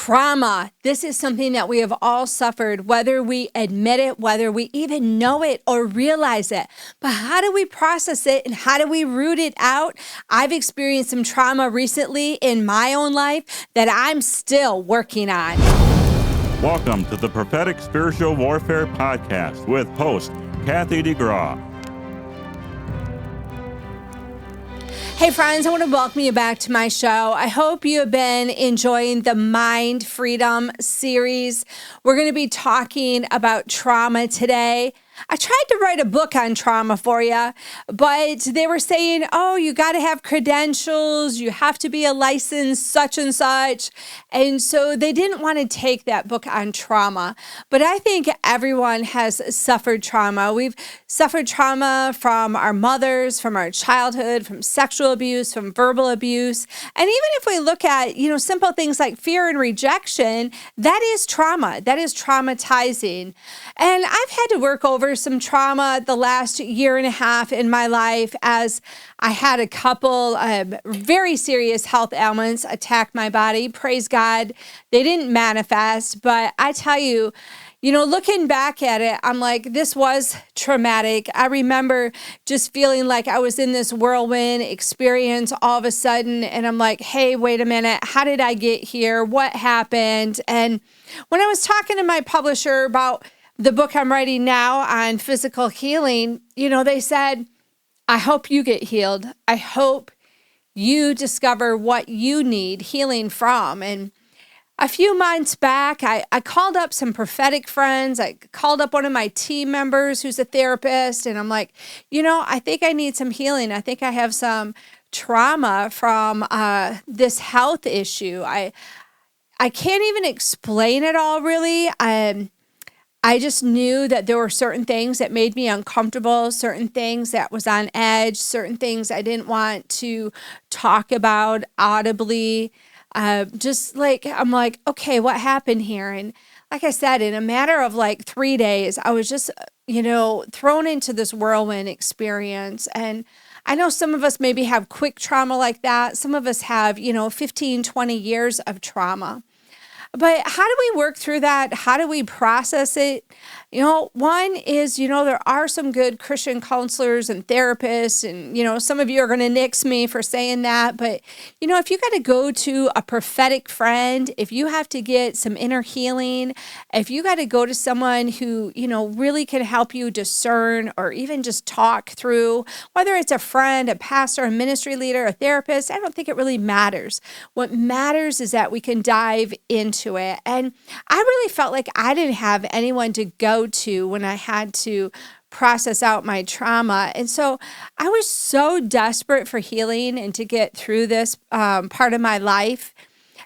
Trauma. This is something that we have all suffered, whether we admit it, whether we even know it or realize it. But how do we process it and how do we root it out? I've experienced some trauma recently in my own life that I'm still working on. Welcome to the Prophetic Spiritual Warfare podcast with host Kathy DeGraw. Hey friends, I want to welcome you back to my show. I hope you have been enjoying the Mind Freedom series. We're going to be talking about trauma today. I tried to write a book on trauma for you, but they were saying, oh, you got to have credentials, you have to be a licensed such and such. And so they didn't want to take that book on trauma. But I think everyone has suffered trauma. We've suffered trauma from our mothers, from our childhood, from sexual abuse, from verbal abuse. And even if we look at, simple things like fear and rejection, that is trauma. That is traumatizing. And I've had to work over some trauma the last year and a half in my life as I had a couple very serious health ailments attack my body. Praise God, they didn't manifest, but I tell you, looking back at it, I'm like, this was traumatic. I remember just feeling like I was in this whirlwind experience all of a sudden, and I'm like, hey, wait a minute, how did I get here? What happened? And when I was talking to my publisher about the book I'm writing now on physical healing, they said, I hope you get healed. I hope you discover what you need healing from. And a few months back, I called up some prophetic friends. I called up one of my team members who's a therapist. And I'm like, I think I need some healing. I think I have some trauma from this health issue. I can't even explain it all really. I just knew that there were certain things that made me uncomfortable, certain things that was on edge, certain things I didn't want to talk about audibly. I'm like, okay, what happened here? And like I said, in a matter of 3 days, I was just, thrown into this whirlwind experience. And I know some of us maybe have quick trauma like that. Some of us have, 15, 20 years of trauma. But how do we work through that? How do we process it? One is, there are some good Christian counselors and therapists, and, some of you are going to nix me for saying that. But, if you got to go to a prophetic friend, if you have to get some inner healing, if you got to go to someone who, really can help you discern or even just talk through, whether it's a friend, a pastor, a ministry leader, a therapist, I don't think it really matters. What matters is that we can dive into it. And I really felt like I didn't have anyone to go to when I had to process out my trauma. And so I was so desperate for healing and to get through this part of my life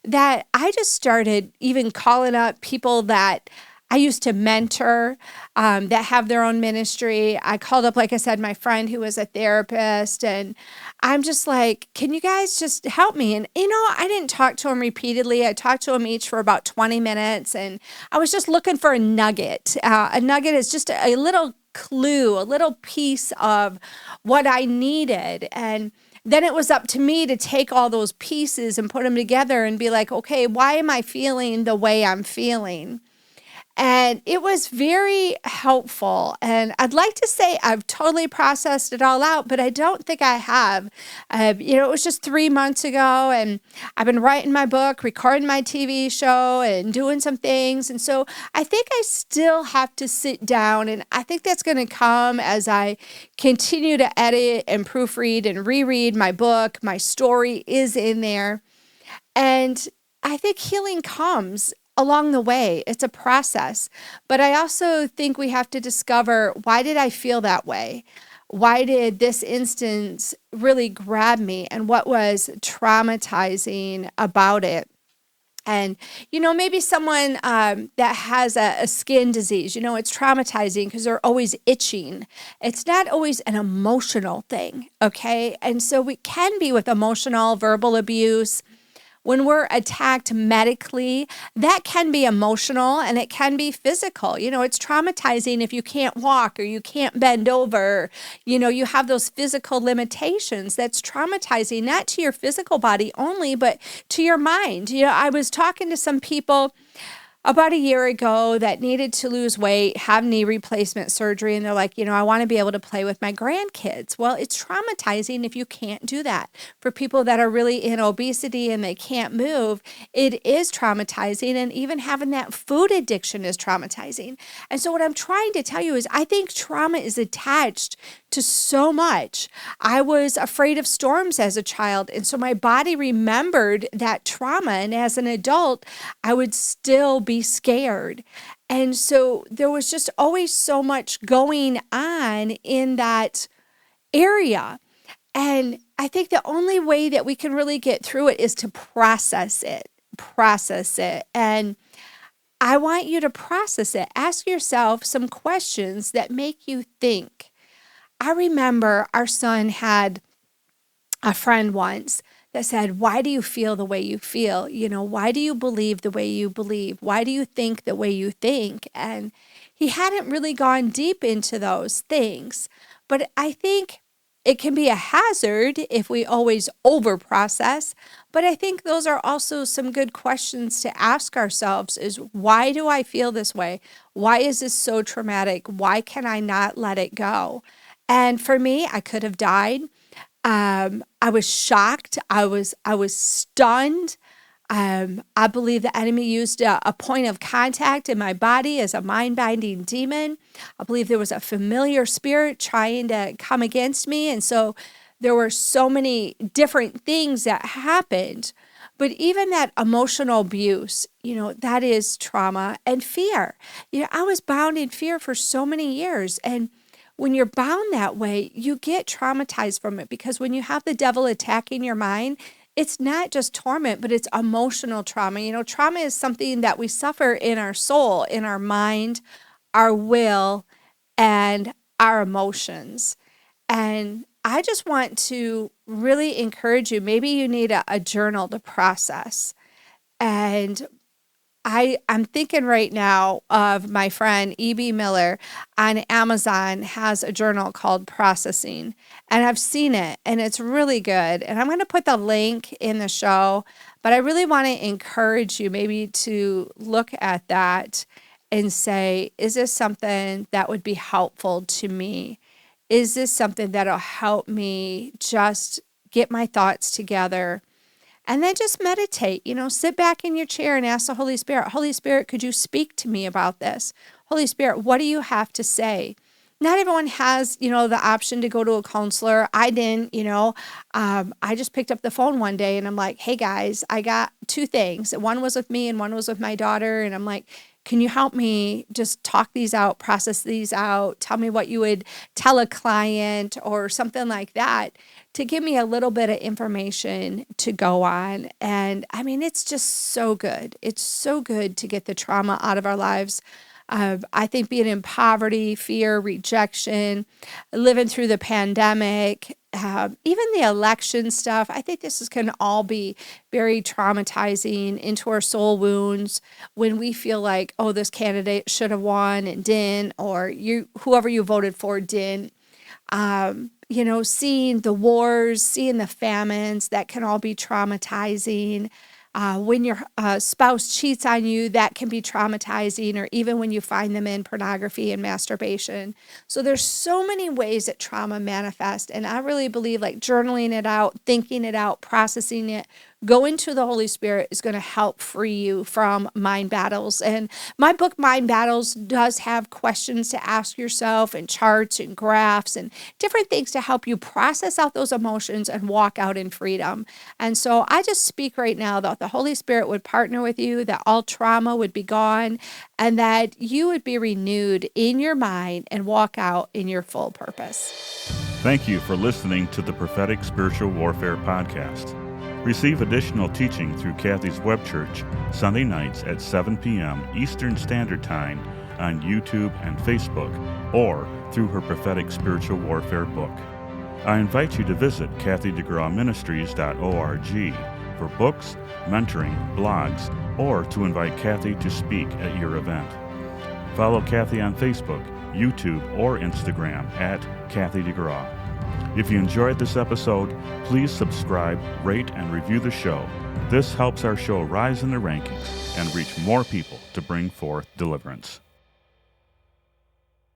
that I just started even calling up people that I used to mentor that have their own ministry. I called up, like I said, my friend who was a therapist, and I'm just like, can you guys just help me? And, I didn't talk to them repeatedly. I talked to them each for about 20 minutes, and I was just looking for a nugget. A nugget is just a little clue, a little piece of what I needed. And then it was up to me to take all those pieces and put them together and be like, okay, why am I feeling the way I'm feeling? And it was very helpful. And I'd like to say I've totally processed it all out, but I don't think I have. It was just 3 months ago, and I've been writing my book, recording my TV show, and doing some things. And so I think I still have to sit down, and I think that's going to come as I continue to edit and proofread and reread my book. My story is in there. And I think healing comes along the way. It's a process. But I also think we have to discover, why did I feel that way? Why did this instance really grab me? And what was traumatizing about it? And, maybe someone that has a skin disease, it's traumatizing because they're always itching. It's not always an emotional thing, okay? And so we can be with emotional, verbal abuse, when we're attacked medically, that can be emotional and it can be physical. It's traumatizing if you can't walk or you can't bend over. You have those physical limitations. That's traumatizing, not to your physical body only, but to your mind. I was talking to some people about a year ago that needed to lose weight, have knee replacement surgery. And they're like, I want to be able to play with my grandkids. Well, it's traumatizing if you can't do that. For people that are really in obesity and they can't move, it is traumatizing. And even having that food addiction is traumatizing. And so what I'm trying to tell you is I think trauma is attached to so much. I was afraid of storms as a child. And so my body remembered that trauma. And as an adult, I would still be scared. And so there was just always so much going on in that area. And I think the only way that we can really get through it is to process it. And I want you to process it. Ask yourself some questions that make you think. I remember our son had a friend once that said, why do you feel the way you feel? Why do you believe the way you believe? Why do you think the way you think? And he hadn't really gone deep into those things. But I think it can be a hazard if we always overprocess. But I think those are also some good questions to ask ourselves is, why do I feel this way? Why is this so traumatic? Why can I not let it go? And for me, I could have died. I was shocked. I was stunned. I believe the enemy used a point of contact in my body as a mind-binding demon. I believe there was a familiar spirit trying to come against me. And so there were so many different things that happened. But even that emotional abuse, that is trauma and fear. I was bound in fear for so many years. And when you're bound that way, you get traumatized from it because when you have the devil attacking your mind, it's not just torment, but it's emotional trauma. Trauma is something that we suffer in our soul, in our mind, our will, and our emotions. And I just want to really encourage you. Maybe you need a journal to process. And I'm thinking right now of my friend E.B. Miller on Amazon has a journal called Processing, and I've seen it, and it's really good. And I'm going to put the link in the show, but I really want to encourage you maybe to look at that and say, is this something that would be helpful to me? Is this something that'll help me just get my thoughts together? And then just meditate, sit back in your chair and ask the Holy Spirit, could you speak to me about this? Holy Spirit, what do you have to say? Not everyone has, the option to go to a counselor. I didn't, I just picked up the phone one day and I'm like, hey guys, I got two things. One was with me and one was with my daughter. And I'm like, can you help me just talk these out, process these out? Tell me what you would tell a client or something like that to give me a little bit of information to go on. And I mean, it's just so good. It's so good to get the trauma out of our lives. I think being in poverty, fear, rejection, living through the pandemic, even the election stuff, I think this can all be very traumatizing into our soul wounds when we feel like, oh, this candidate should have won and didn't, or whoever you voted for didn't. Seeing the wars, seeing the famines, that can all be traumatizing. When your spouse cheats on you, that can be traumatizing, or even when you find them in pornography and masturbation. So there's so many ways that trauma manifests, and I really believe like journaling it out, thinking it out, processing it, going to the Holy Spirit is going to help free you from mind battles. And my book, Mind Battles, does have questions to ask yourself and charts and graphs and different things to help you process out those emotions and walk out in freedom. And so I just speak right now that the Holy Spirit would partner with you, that all trauma would be gone, and that you would be renewed in your mind and walk out in your full purpose. Thank you for listening to the Prophetic Spiritual Warfare podcast. Receive additional teaching through Kathy's web church Sunday nights at 7 p.m. Eastern Standard Time on YouTube and Facebook, or through her Prophetic Spiritual Warfare book. I invite you to visit kathydegrawministries.org for books, mentoring, blogs, or to invite Kathy to speak at your event. Follow Kathy on Facebook, YouTube, or Instagram at Kathy DeGraw. If you enjoyed this episode, please subscribe, rate, and review the show. This helps our show rise in the rankings and reach more people to bring forth deliverance.